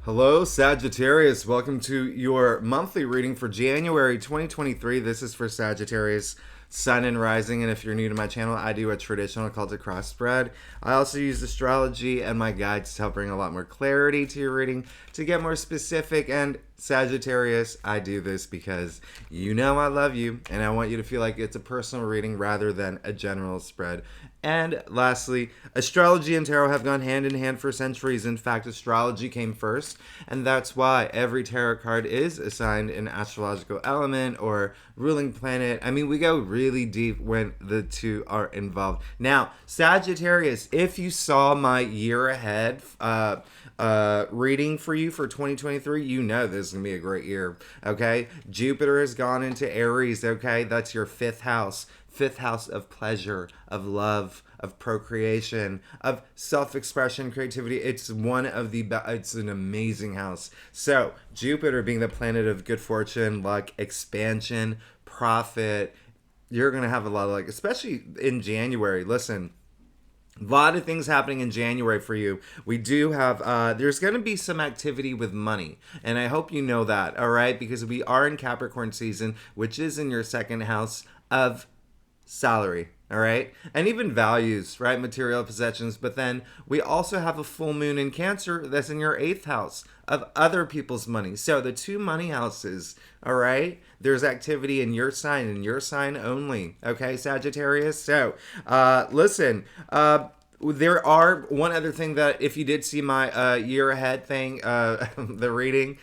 Hello, Sagittarius. Welcome to your monthly reading for January 2023. This is for Sagittarius, Sun and Rising. And if you're new to my channel, I do a traditional Celtic cross spread. I also use astrology and my guides to help bring a lot more clarity to your reading, to get more specific. And Sagittarius, I do this because you know I love you and I want you to feel like it's a personal reading rather than a general spread. And lastly, astrology and tarot have gone hand in hand for centuries. In fact, astrology came first, and that's why every tarot card is assigned an astrological element or ruling planet. I mean, we go really deep when the two are involved. Now, Sagittarius, if you saw my year ahead reading for you for 2023, you know this is gonna be a great year. Okay, Jupiter has gone into Aries. Okay, that's your fifth house of pleasure, of love, of procreation, of self-expression, creativity. It's one of the it's an amazing house. So Jupiter being the planet of good fortune, luck, expansion, profit, you're gonna have a lot of luck, especially in January. Listen, a lot of things happening in January for you. We do have, there's going to be some activity with money. And I hope you know that, all right? Because we are in Capricorn season, which is in your second house of salary, all right? And even values, right? Material possessions. But then we also have a full moon in Cancer that's in your eighth house of other people's money. So the two money houses, all right? There's activity in your sign and your sign only, okay, Sagittarius? So, listen, there are one other thing that if you did see my year ahead thing, the reading,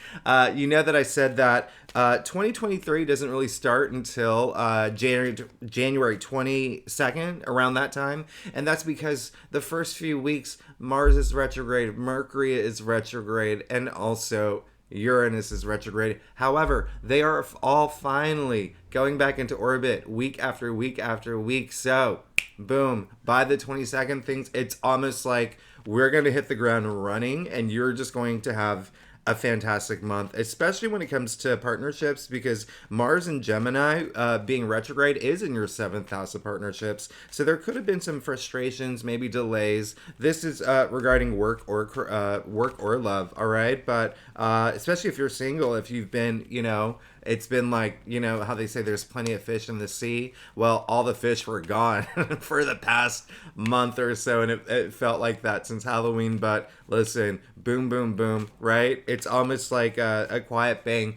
you know that I said that 2023 doesn't really start until January 22nd, around that time. And that's because the first few weeks, Mars is retrograde, Mercury is retrograde, and also Uranus is retrograde. However, they are all finally going back into orbit week after week after week. So, boom, by the 22nd, it's almost like we're going to hit the ground running and you're just going to have a fantastic month, especially when it comes to partnerships, because Mars in Gemini being retrograde is in your seventh house of partnerships. So there could have been some frustrations, maybe delays. This is regarding work or love, all right? But especially if you're single, if you've been, it's been like, how they say there's plenty of fish in the sea. Well, all the fish were gone for the past month or so, and it felt like that since Halloween. But listen, boom, boom, boom, right? It's almost like a quiet bang.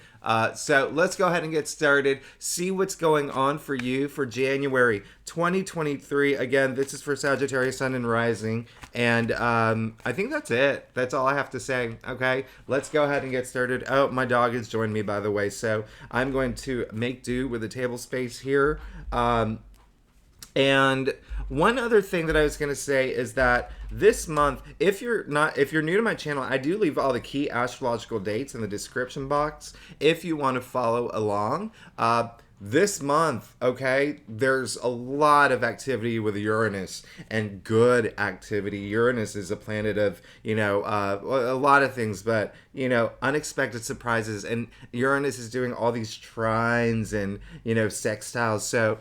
So let's go ahead and get started. See what's going on for you for January 2023. Again, this is for Sagittarius, Sun and Rising. And I think that's it. That's all I have to say. Okay, let's go ahead and get started. Oh, my dog has joined me, by the way. So I'm going to make do with the table space here. And one other thing that I was going to say is that this month, if you're new to my channel, I do leave all the key astrological dates in the description box if you want to follow along. This month, okay, there's a lot of activity with Uranus, and good activity. Uranus is a planet of, a lot of things, but, unexpected surprises. And Uranus is doing all these trines and, sextiles. So,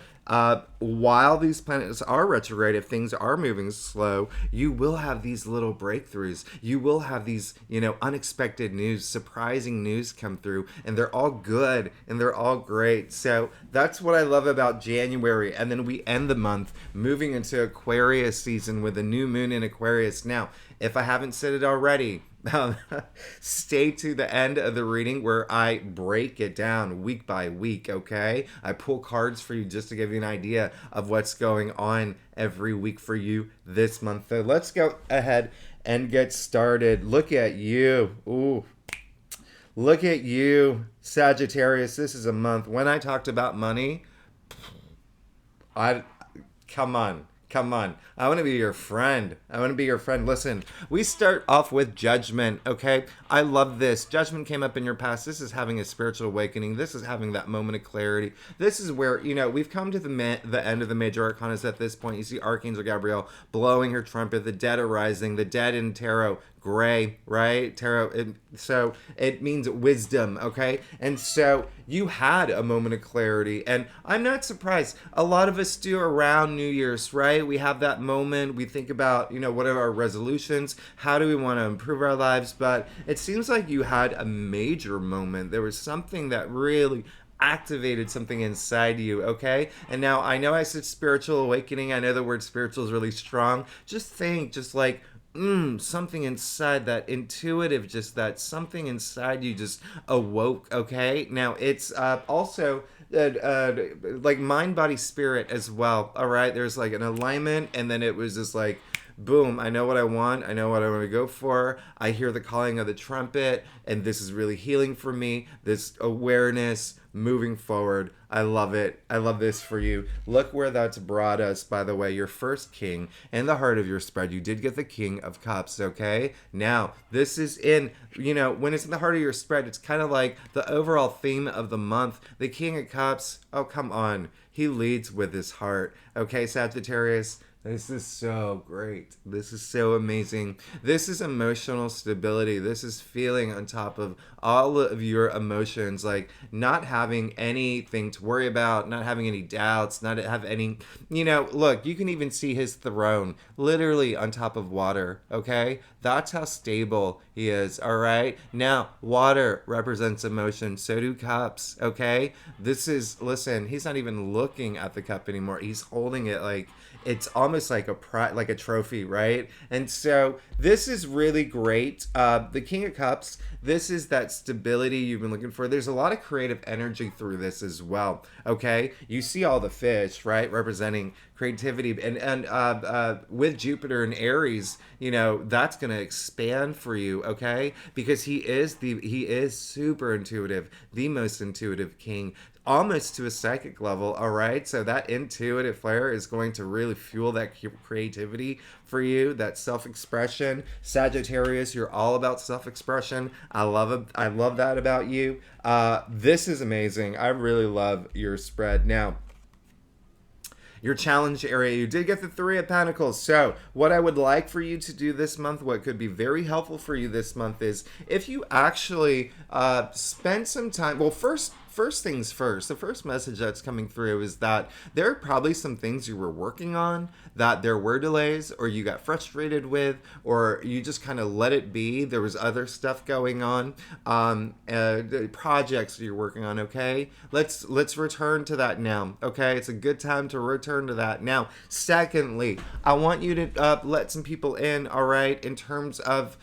while these planets are retrograde, if things are moving slow, you will have these little breakthroughs. You will have these, unexpected news, surprising news come through, and they're all good and they're all great. So that's what I love about January. And then we end the month moving into Aquarius season with a new moon in Aquarius. Now, if I haven't said it already, stay to the end of the reading where I break it down week by week, okay? I pull cards for you just to give you an idea of what's going on every week for you this month. So let's go ahead and get started. Look at you. Ooh. Look at you, Sagittarius. This is a month. When I talked about money, come on. I want to be your friend. Listen, we start off with Judgment, okay? I love this. Judgment came up in your past. This is having a spiritual awakening. This is having that moment of clarity. This is where, we've come to the end of the major arcanas at this point. You see Archangel Gabrielle blowing her trumpet, the dead arising, the dead in tarot. gray, right? Tarot, so it means wisdom, okay? And so you had a moment of clarity, and I'm not surprised. A lot of us do around New Year's, right? We have that moment, we think about, what are our resolutions? How do we want to improve our lives? But it seems like you had a major moment. There was something that really activated something inside you, okay? And now I know I said spiritual awakening. I know the word spiritual is really strong. Just think, just like, something inside, that intuitive, just that something inside you just awoke, okay? Now it's also like mind, body, spirit as well, all right? There's like an alignment, and then it was just like, boom, I know what I want. I know what I want to go for. I hear the calling of the trumpet, and this is really healing for me. This awareness moving forward. I love it. I love this for you. Look where that's brought us, by the way. Your first king in the heart of your spread. You did get the King of Cups, okay? Now, this is in, when it's in the heart of your spread, it's kind of like the overall theme of the month. The King of Cups, oh, come on. He leads with his heart. Okay, Sagittarius? This is so great. This is so amazing. This is emotional stability. This is feeling on top of all of your emotions, like not having anything to worry about, not having any doubts, not have any, look, you can even see his throne literally on top of water, okay? That's how stable he is, all right? Now, water represents emotion. So do cups, okay? Listen, he's not even looking at the cup anymore. He's holding it like, it's almost like like a trophy, right? And so this is really great. The King of Cups, this is that stability you've been looking for. There's a lot of creative energy through this as well, okay? You see all the fish, right, representing creativity, and with Jupiter and Aries, that's going to expand for you, okay? Because he is super intuitive, the most intuitive king, almost to a psychic level, all right? So that intuitive flair is going to really fuel that creativity for you, that self-expression. Sagittarius, you're all about self-expression. I love that about you. This is amazing. I really love your spread. Now, your challenge area, you did get the Three of Pentacles. So what I would like for you to do this month, what could be very helpful for you this month, is if you actually spend some time, well, first things first, the first message that's coming through is that there are probably some things you were working on that there were delays, or you got frustrated with, or you just kind of let it be. There was other stuff going on, projects you're working on, okay? Let's return to that now, okay? It's a good time to return to that. Now, secondly, I want you to let some people in, all right, in terms of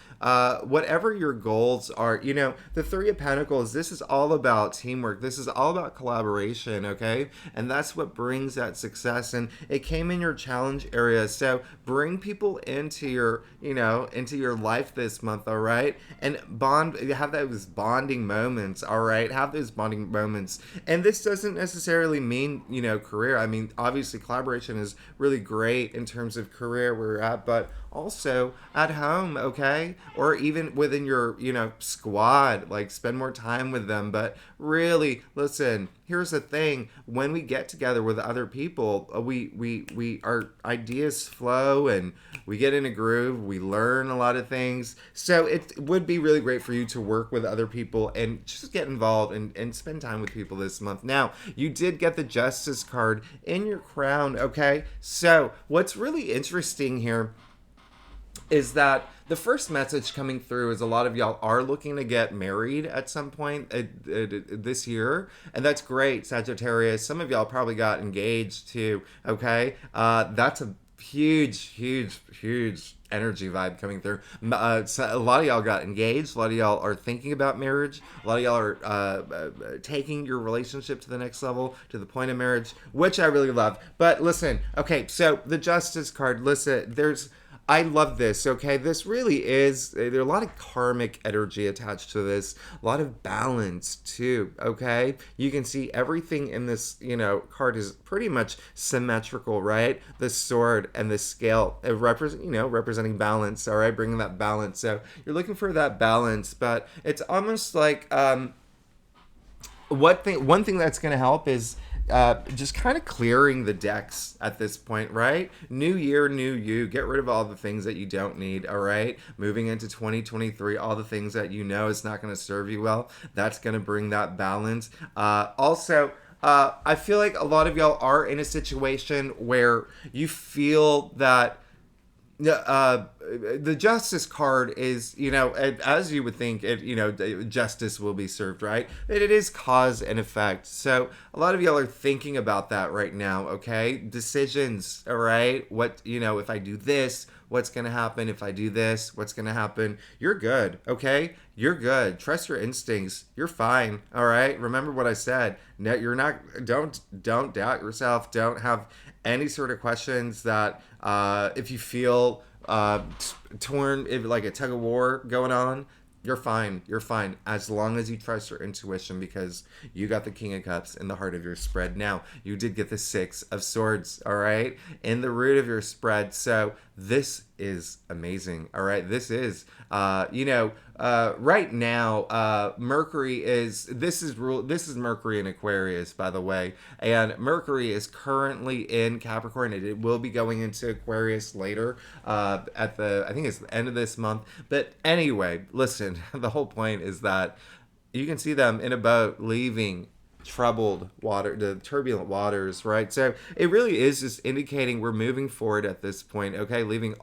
whatever your goals are. The Three of Pentacles, this is all about teamwork. This is all about collaboration, okay? And that's what brings that success. And it came in your challenge area. So bring people into your, into your life this month, all right? And have those bonding moments, all right? Have those bonding moments. And this doesn't necessarily mean, career. I mean, obviously collaboration is really great in terms of career where you're at, but also at home, okay? Or even within your, squad, like spend more time with them. But really, listen, here's the thing. When we get together with other people, our ideas flow and we get in a groove. We learn a lot of things. So it would be really great for you to work with other people and just get involved and spend time with people this month. Now, you did get the Justice card in your crown, okay? So what's really interesting here is that the first message coming through is a lot of y'all are looking to get married at some point this year, and that's great, Sagittarius. Some of y'all probably got engaged too, okay? That's a huge energy vibe coming through. So a lot of y'all got engaged. A lot of y'all are thinking about marriage. A lot of y'all are taking your relationship to the next level, to the point of marriage, which I really love. But listen, okay, so the Justice card, listen, I love this, okay? This really is, there's a lot of karmic energy attached to this, a lot of balance too, okay? You can see everything in this, card is pretty much symmetrical, right? The sword and the scale, representing balance, all right? Bringing that balance. So you're looking for that balance, but it's almost like, one thing that's going to help is just kind of clearing the decks at this point, right? New year, new you. Get rid of all the things that you don't need, all right? Moving into 2023, all the things that you know is not going to serve you well. That's going to bring that balance. I feel like a lot of y'all are in a situation where you feel that the justice card is, as you would think, justice will be served, right? It is cause and effect. So a lot of y'all are thinking about that right now, okay? Decisions, all right? If I do this, what's going to happen? If I do this, what's going to happen? You're good, okay? You're good. Trust your instincts. You're fine, all right? Remember what I said. No, you're not, don't doubt yourself. Don't have any sort of questions that if you feel torn, if like a tug of war going on, you're fine. You're fine as long as you trust your intuition, because you got the King of Cups in the heart of your spread. Now, you did get the Six of Swords, all right, in the root of your spread. So this is amazing, all right? This is, right now, Mercury is, this is Mercury in Aquarius, by the way. And Mercury is currently in Capricorn. It will be going into Aquarius later, I think it's the end of this month. But anyway, listen, the whole point is that you can see them in a boat leaving troubled water, the turbulent waters, right? So it really is just indicating we're moving forward at this point, okay? Leaving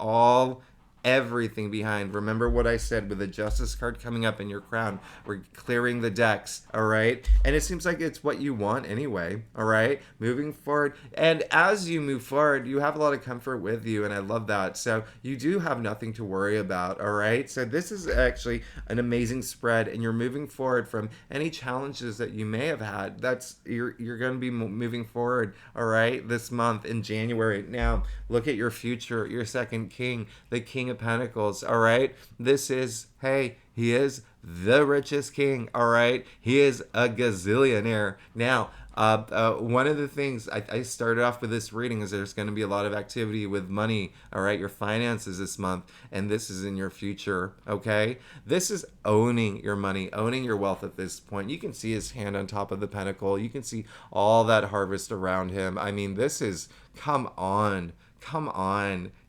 everything behind. Remember what I said with the Justice card coming up in your crown. We're clearing the decks, all right? And it seems like it's what you want anyway, all right? Moving forward. And as you move forward, you have a lot of comfort with you, and I love that. So you do have nothing to worry about, all right? So this is actually an amazing spread, and you're moving forward from any challenges that you may have had. You're going to be moving forward, all right, this month in January. Now, look at your future, your second king, the King of Pentacles, all right? He is the richest king, all right? He is a gazillionaire. Now, one of the things I started off with this reading is there's going to be a lot of activity with money, all right? Your finances this month, and this is in your future, okay? This is owning your money, owning your wealth at this point. You can see his hand on top of the pentacle. You can see all that harvest around him. I mean, this is, come on.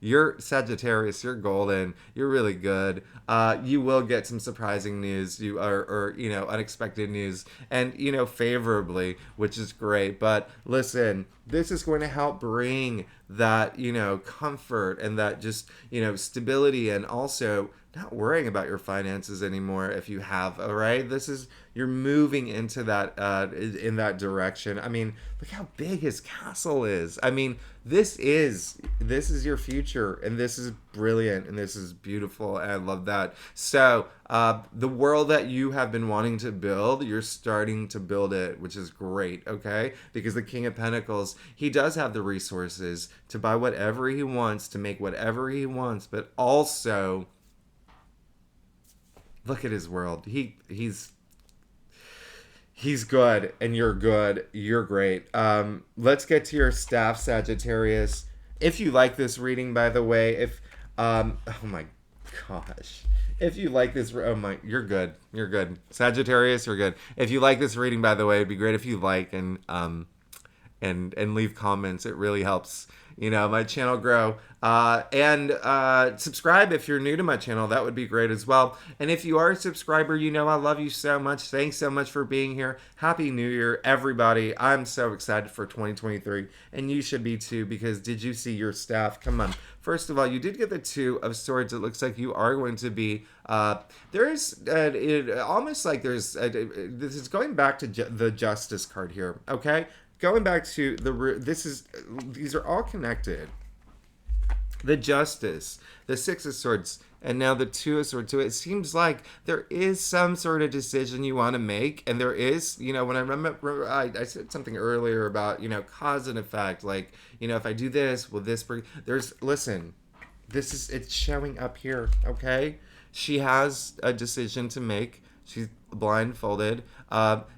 You're Sagittarius, you're golden, you're really good. You will get some surprising news, or unexpected news, and favorably, which is great. But listen, this is going to help bring that comfort and that just stability, and also not worrying about your finances anymore if you have, all right? You're moving into that in that direction. I mean, look how big his castle is. I mean, this is your future, and this is brilliant, and this is beautiful, and I love that. So the world that you have been wanting to build, you're starting to build it, which is great, okay? Because the King of Pentacles, he does have the resources to buy whatever he wants, to make whatever he wants, but also look at his world. He's good, and you're good. You're great. Let's get to your staff, Sagittarius. If you like this reading, by the way, oh my gosh. If you like this, you're good. You're good. Sagittarius, you're good. If you like this reading, by the way, it'd be great if you like and leave comments. It really helps my channel grow. And subscribe if you're new to my channel. That would be great as well. And if you are a subscriber, I love you so much. Thanks so much for being here. Happy New Year, everybody. I'm so excited for 2023. And you should be too, because did you see your staff? Come on. First of all, you did get the Two of Swords. It looks like you are going to be, almost like this is going back to the Justice card here, okay? Going back to these are all connected. The Justice, the Six of Swords, and now the Two of Swords. So it seems like there is some sort of decision you want to make, and there is, when I remember, I said something earlier about, cause and effect. Like, if I do this, will this bring? It's showing up here, okay? She has a decision to make. She's blindfolded.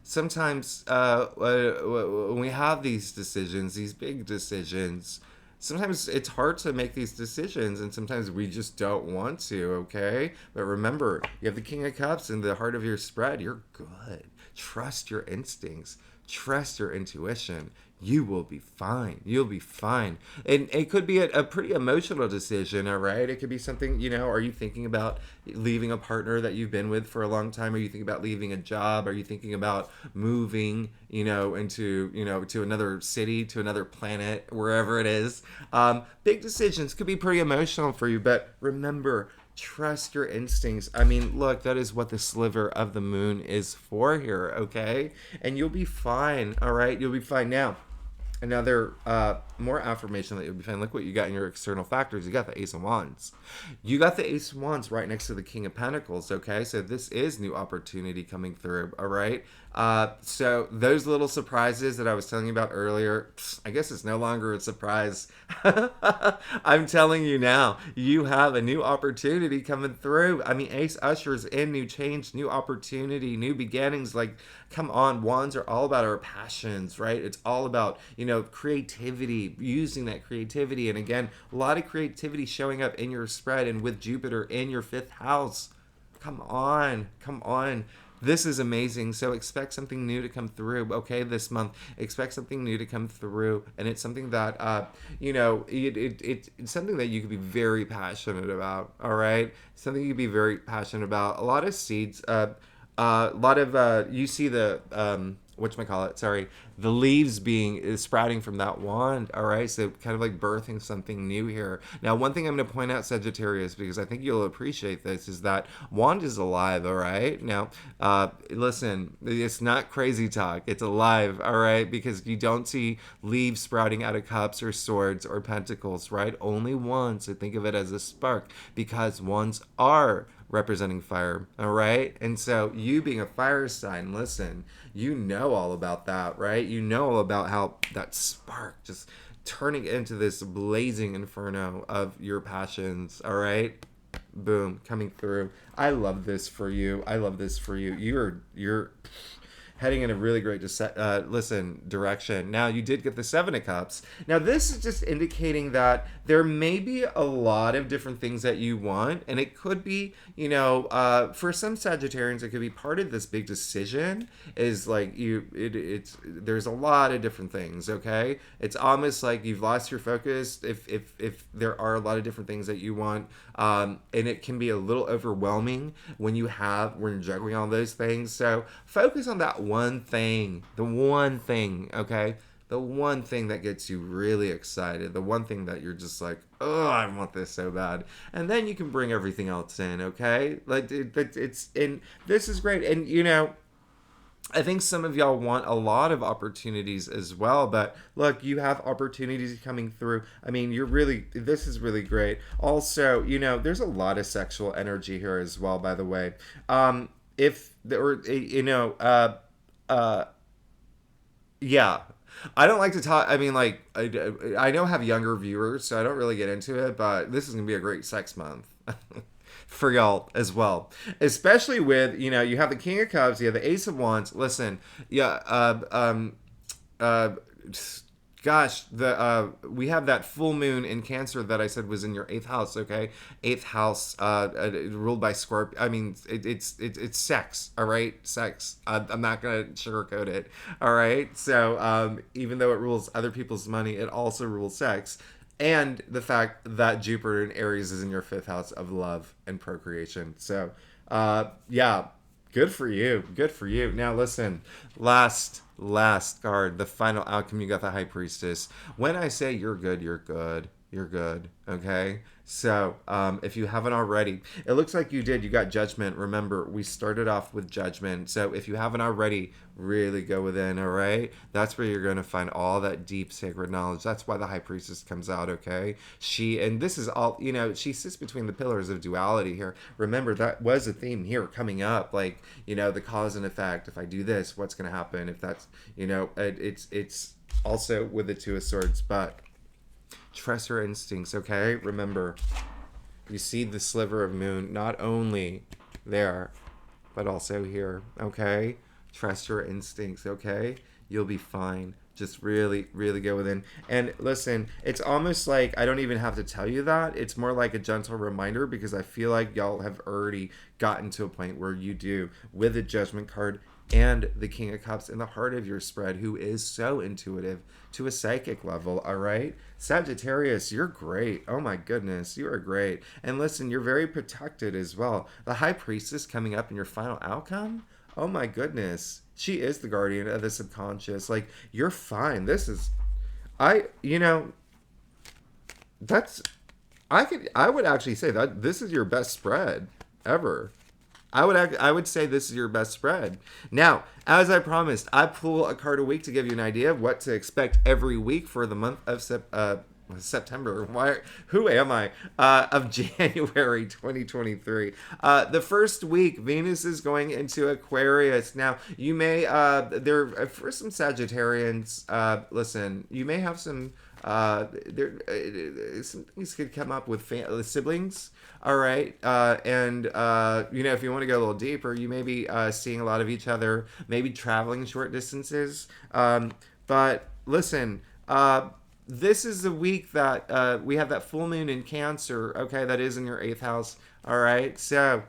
Sometimes when we have these decisions, these big decisions, sometimes it's hard to make these decisions, and sometimes we just don't want to, okay? But remember, you have the King of Cups in the heart of your spread. You're good. Trust your instincts. Trust your intuition. You will be fine. You'll be fine. And it could be a pretty emotional decision, all right? It could be something, are you thinking about leaving a partner that you've been with for a long time? Are you thinking about leaving a job? Are you thinking about moving, into, to another city, to another planet, wherever it is? Big decisions could be pretty emotional for you, but remember, trust your instincts. I mean, look, that is what the sliver of the moon is for here, okay? And you'll be fine, all right? You'll be fine. Now, another more affirmation that you'll be fine. Look what you got in your external factors. You got the Ace of Wands. You got the Ace of Wands right next to the King of Pentacles, okay? So this is new opportunity coming through, all right? So those little surprises that I was telling you about earlier, I guess it's no longer a surprise. I'm telling you now, you have a new opportunity coming through. I mean, Ace ushers in new change, new opportunity, new beginnings. Like, come on, wands are all about our passions, right? It's all about, creativity, using that creativity. And again, a lot of creativity showing up in your spread and with Jupiter in your 5th house. Come on, come on. This is amazing. So expect something new to come through, okay, this month. Expect something new to come through. And it's something that, it's something that you could be very passionate about, all right? Something you could be very passionate about. A lot of seeds, you see the, whatchamacallit, sorry, the leaves is sprouting from that wand, all right? So kind of like birthing something new here. Now, one thing I'm going to point out, Sagittarius, because I think you'll appreciate this, is that wand is alive, all right? Now, listen, it's not crazy talk. It's alive, all right? Because you don't see leaves sprouting out of cups or swords or pentacles, right? Only wands. So think of it as a spark, because wands are representing fire, all right? And so you being a fire sign, listen, you know all about that, right? You know all about how that spark just turning into this blazing inferno of your passions, all right? Boom, coming through. I love this for you. I love this for you. You're heading in a really great direction. Now, you did get the 7 of Cups. Now, this is just indicating that there may be a lot of different things that you want, and it could be, for some Sagittarians, it could be part of this big decision is like there's a lot of different things, okay? It's almost like you've lost your focus if there are a lot of different things that you want, and it can be a little overwhelming when you're juggling all those things. So focus on that one thing, okay? The one thing that gets you really excited, the one thing that you're just like, oh, I want this so bad. And then you can bring everything else in, okay? Like, this is great. And, I think some of y'all want a lot of opportunities as well, but look, you have opportunities coming through. I mean, this is really great. Also, there's a lot of sexual energy here as well, by the way. Yeah. I don't like to talk. I mean, like, I know I have younger viewers, so I don't really get into it, but this is going to be a great sex month. For y'all as well, especially with you have the King of Cups, you have the Ace of Wands. Listen, yeah, gosh, we have that full moon in Cancer that I said was in your 8th house. Okay, 8th house, ruled by Scorpio. I mean, it's sex. All right, sex. I'm not gonna sugarcoat it. All right, so even though it rules other people's money, it also rules sex. And the fact that Jupiter in Aries is in your 5th house of love and procreation. So, yeah, good for you. Good for you. Now, listen, last card, the final outcome, you got the High Priestess. When I say you're good, you're good. You're good. Okay? So, if you haven't already, it looks like you did. You got Judgment. Remember, we started off with Judgment. So, if you haven't already, really go within, all right? That's where you're going to find all that deep sacred knowledge. That's why the High Priestess comes out, okay? And this is all, she sits between the pillars of duality here. Remember, that was a theme here coming up, like, the cause and effect. If I do this, what's going to happen? If that's, it's also with the Two of Swords, but trust your instincts, okay? Remember, you see the sliver of moon not only there, but also here, okay? Trust your instincts, okay? You'll be fine. Just really, really go within. And listen, it's almost like I don't even have to tell you that. It's more like a gentle reminder because I feel like y'all have already gotten to a point where you do with the Judgment card and the King of Cups in the heart of your spread, who is so intuitive to a psychic level, all right? Sagittarius, you're great. Oh my goodness, you are great. And listen, you're very protected as well. The High Priestess coming up in your final outcome, oh my goodness. She is the guardian of the subconscious. Like, you're fine. This is that's I would actually say that this is your best spread ever. I would say this is your best spread. Now, as I promised, I pull a card a week to give you an idea of what to expect every week for the month of September. Why? Who am I? Of January 2023. The first week, Venus is going into Aquarius. Now, you may there for some Sagittarians. Listen, you may have some. Some things could come up with siblings. All right, and if you want to go a little deeper, you may be seeing a lot of each other, maybe traveling short distances. But listen, this is the week that we have that full moon in Cancer. Okay, that is in your 8th house. All right, so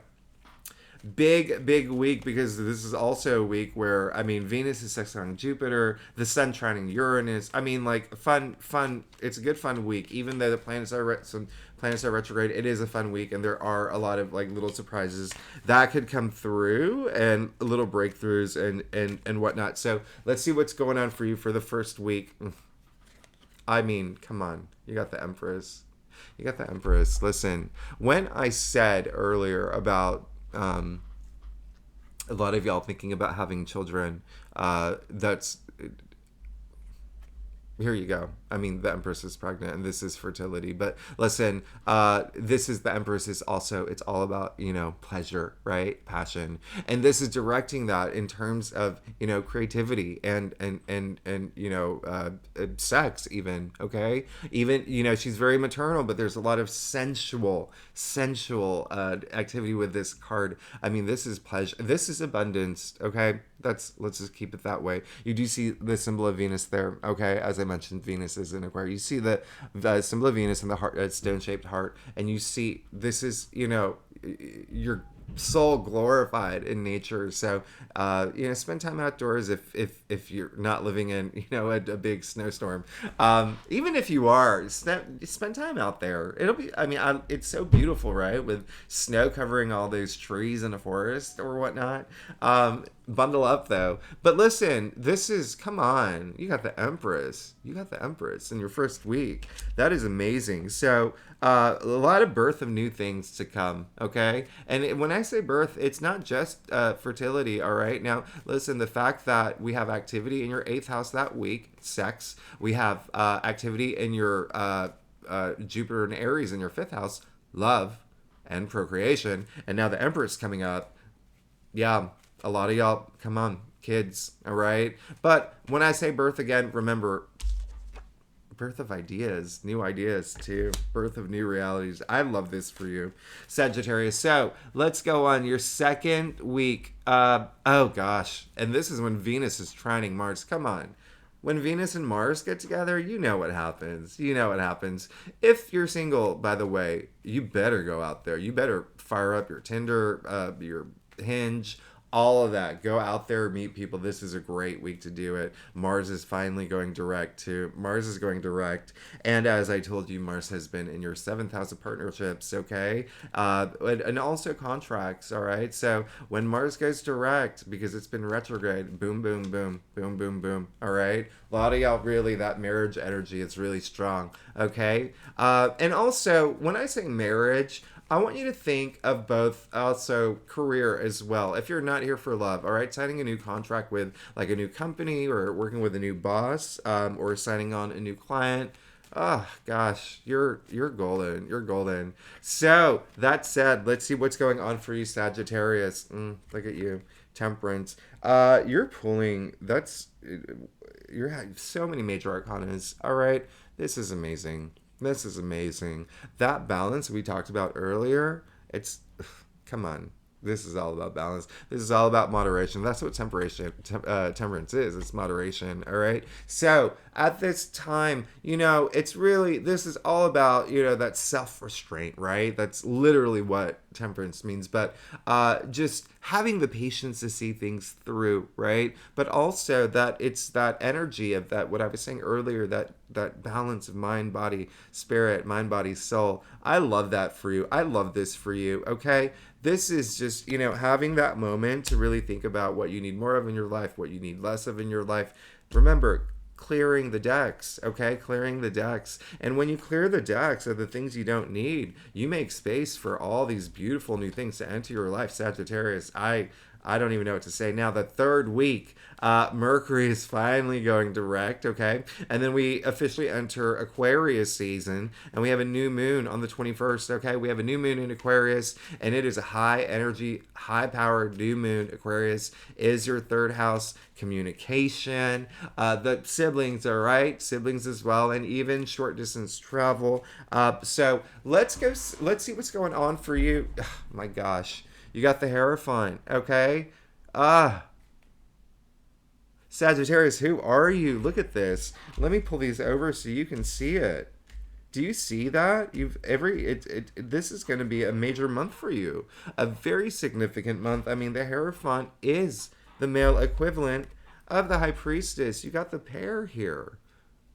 big week because this is also a week where Venus is sextiling Jupiter, the sun trining Uranus. Like fun. It's a good fun week, even though the planets are some planets are retrograde. It is a fun week, and there are a lot of like little surprises that could come through and little breakthroughs and whatnot. So let's see what's going on for you for the first week. Come on, you got the Empress. You got the Empress. Listen, when I said earlier about a lot of y'all thinking about having children, that's here you go. The Empress is pregnant, and this is fertility. But listen, this is the Empress is also, it's all about, pleasure, right? Passion. And this is directing that in terms of, creativity and sex even, okay? Even, she's very maternal, but there's a lot of sensual activity with this card. This is pleasure. This is abundance, okay? Let's just keep it that way. You do see the symbol of Venus there, okay? As I mentioned, Venus is in Aquarius. You see the symbol of Venus in the heart, stone-shaped heart, and you see this is, your soul glorified in nature. So, spend time outdoors if you're not living in, a big snowstorm. Even if you are, spend time out there. It'll be, it's so beautiful, right? With snow covering all those trees in a forest or whatnot. Bundle up though. But listen, come on. You got the Empress. You got the Empress in your first week. That is amazing. So, a lot of birth of new things to come, okay? And when I say birth, it's not just fertility, all right? Now, listen, the fact that we have activity in your 8th house that week, sex, we have activity in your Jupiter and Aries in your 5th house, love and procreation, and now the Empress coming up, yeah, a lot of y'all, come on, kids, all right? But when I say birth again, remember, birth of ideas, new ideas too, birth of new realities. I love this for you, Sagittarius. So let's go on your second week. Oh gosh, and this is when Venus is trining Mars. Come on. When Venus and Mars get together, you know what happens. You know what happens. If you're single, by the way, you better go out there. You better fire up your Tinder, your Hinge, all of that. Go out there, meet people. This is a great week to do it. Mars is finally going direct too. Mars is going direct. And as I told you, Mars has been in your 7th house of partnerships, okay? And also contracts, all right? So when Mars goes direct, because it's been retrograde, boom, boom, boom, boom, boom, boom, all right? A lot of y'all really, that marriage energy is really strong, okay? And also, when I say marriage, I want you to think of both also career as well. If you're not here for love, all right, signing a new contract with like a new company or working with a new boss, or signing on a new client. Oh gosh, you're golden. You're golden. So that said, let's see what's going on for you, Sagittarius. Look at you, Temperance. You're pulling. You have so many major arcanas. All right, this is amazing. This is amazing. That balance we talked about earlier, come on. This is all about balance. This is all about moderation. That's what temperance is. It's moderation. All right. So at this time, it's really, this is all about, that self-restraint, right? That's literally what temperance means. But just having the patience to see things through, right? But also that it's that energy of that, what I was saying earlier, that balance of mind, body, spirit, mind, body, soul. I love that for you. I love this for you. Okay. This is just, having that moment to really think about what you need more of in your life, what you need less of in your life. Remember, clearing the decks, okay? Clearing the decks. And when you clear the decks of the things you don't need, you make space for all these beautiful new things to enter your life. Sagittarius, I don't even know what to say. Now, the third week, Mercury is finally going direct, okay? And then we officially enter Aquarius season, and we have a new moon on the 21st, okay? We have a new moon in Aquarius, and it is a high energy, high powered new moon. Aquarius is your third house, communication, the siblings, all right? Siblings as well, and even short distance travel. So let's see what's going on for you. Oh, my gosh. You got the Hierophant, okay? Sagittarius, who are you? Look at this. Let me pull these over so you can see it. Do you see that? This is going to be a major month for you. A very significant month. I mean, the Hierophant is the male equivalent of the High Priestess. You got the pair here.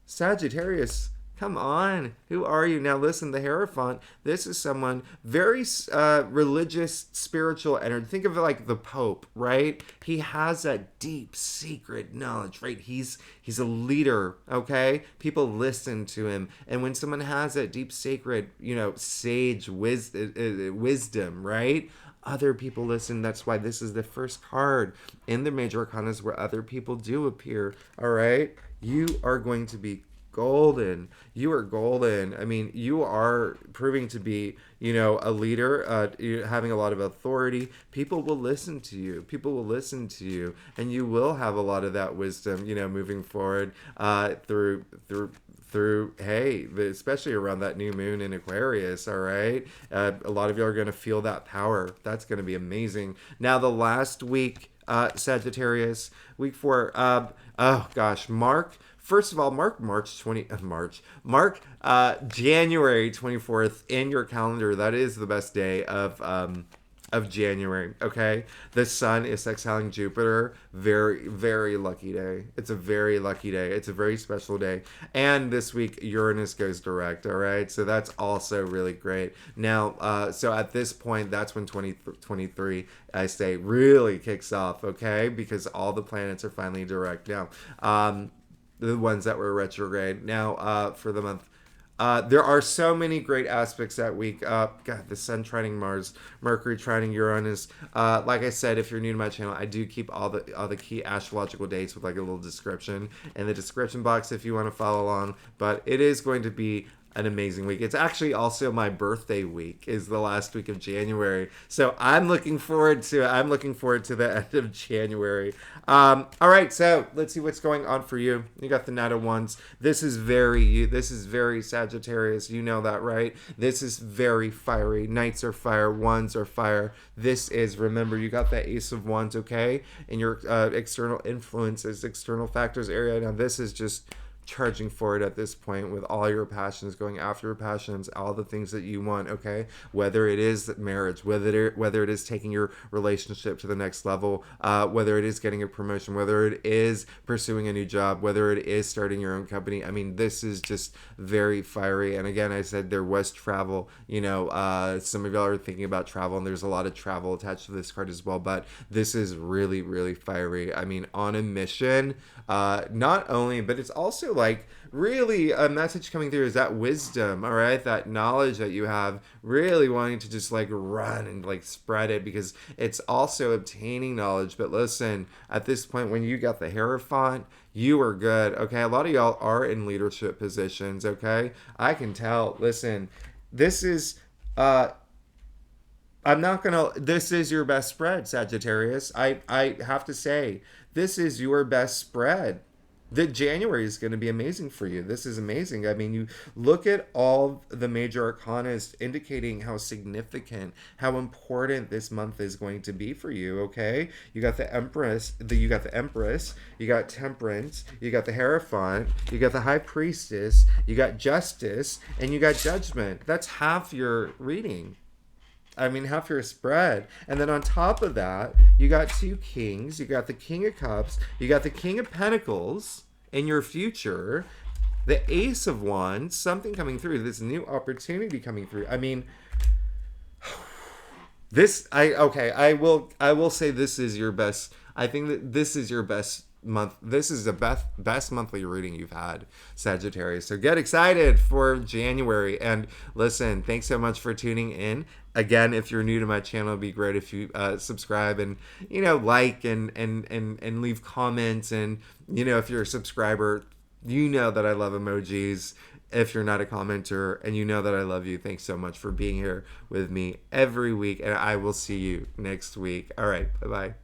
Sagittarius, come on. Who are you? Now listen, the Hierophant, this is someone very religious, spiritual energy. Think of it like the Pope, right? He has that deep, secret knowledge, right? He's a leader, okay? People listen to him. And when someone has that deep, sacred, sage wisdom, right? Other people listen. That's why this is the first card in the major arcanas where other people do appear, all right? You are going to be golden. You are golden. I mean, you are proving to be, a leader, having a lot of authority. People will listen to you. People will listen to you, and you will have a lot of that wisdom, moving forward through hey, especially around that new moon in Aquarius, all right? A lot of you are going to feel that power. That's going to be amazing. Now, the last week, Sagittarius, week 4, oh gosh, First of all, mark January 24th in your calendar. That is the best day of January, okay? The sun is sextiling Jupiter. Very, very lucky day. It's a very lucky day. It's a very special day. And this week, Uranus goes direct, all right? So that's also really great. Now, so at this point, that's when 2023, I say, really kicks off, okay? Because all the planets are finally direct. Now, the ones that were retrograde. Now, for the month, there are so many great aspects that week. God, the Sun trining Mars, Mercury trining Uranus. Like I said, if you're new to my channel, I do keep all the key astrological dates with like a little description in the description box if you want to follow along. But it is going to be an amazing week. It's actually also my birthday week, is the last week of January. So I'm looking forward to the end of January. All right, so let's see what's going on for you. You got the Knight of Wands. This is very Sagittarius. You know that, right? This is very fiery. Knights are fire, Wands are fire. This is, remember, you got that Ace of Wands, okay? In your external influences, external factors area. Now this is just charging forward at this point with all your passions, going after your passions, all the things that you want, okay? Whether it is marriage, whether it is taking your relationship to the next level, whether it is getting a promotion, whether it is pursuing a new job, whether it is starting your own company. I mean, this is just very fiery. And again, I said there was travel, some of y'all are thinking about travel, and there's a lot of travel attached to this card as well, but this is really, really fiery. I mean, on a mission, not only, but it's also like really a message coming through is that wisdom, all right? That knowledge that you have, really wanting to just like run and like spread it, because it's also obtaining knowledge. But listen, at this point, when you got the Hierophant, you are good, okay? A lot of y'all are in leadership positions, okay? I can tell. Listen, this is this is your best spread, Sagittarius. I have to say, this is your best spread. that January is going to be amazing for you. This is amazing. I mean, you look at all the major arcana indicating how significant, how important this month is going to be for you. Okay, you got the Empress, you got the Empress, you got Temperance, you got the Hierophant, you got the High Priestess, you got Justice, and you got Judgment. That's half your reading. I mean, half your spread. And then on top of that, you got two kings. You got the King of Cups. You got the King of Pentacles in your future. The Ace of Wands, something coming through. This new opportunity coming through. I mean, I will say this is your best. I think that this is your best month. This is the best monthly reading you've had, Sagittarius. So get excited for January. And listen, thanks so much for tuning in. Again, if you're new to my channel, it'd be great if you subscribe and like and leave comments. And if you're a subscriber, you know that I love emojis. If you're not a commenter, and you know that I love you, thanks so much for being here with me every week, and I will see you next week. All right, bye bye.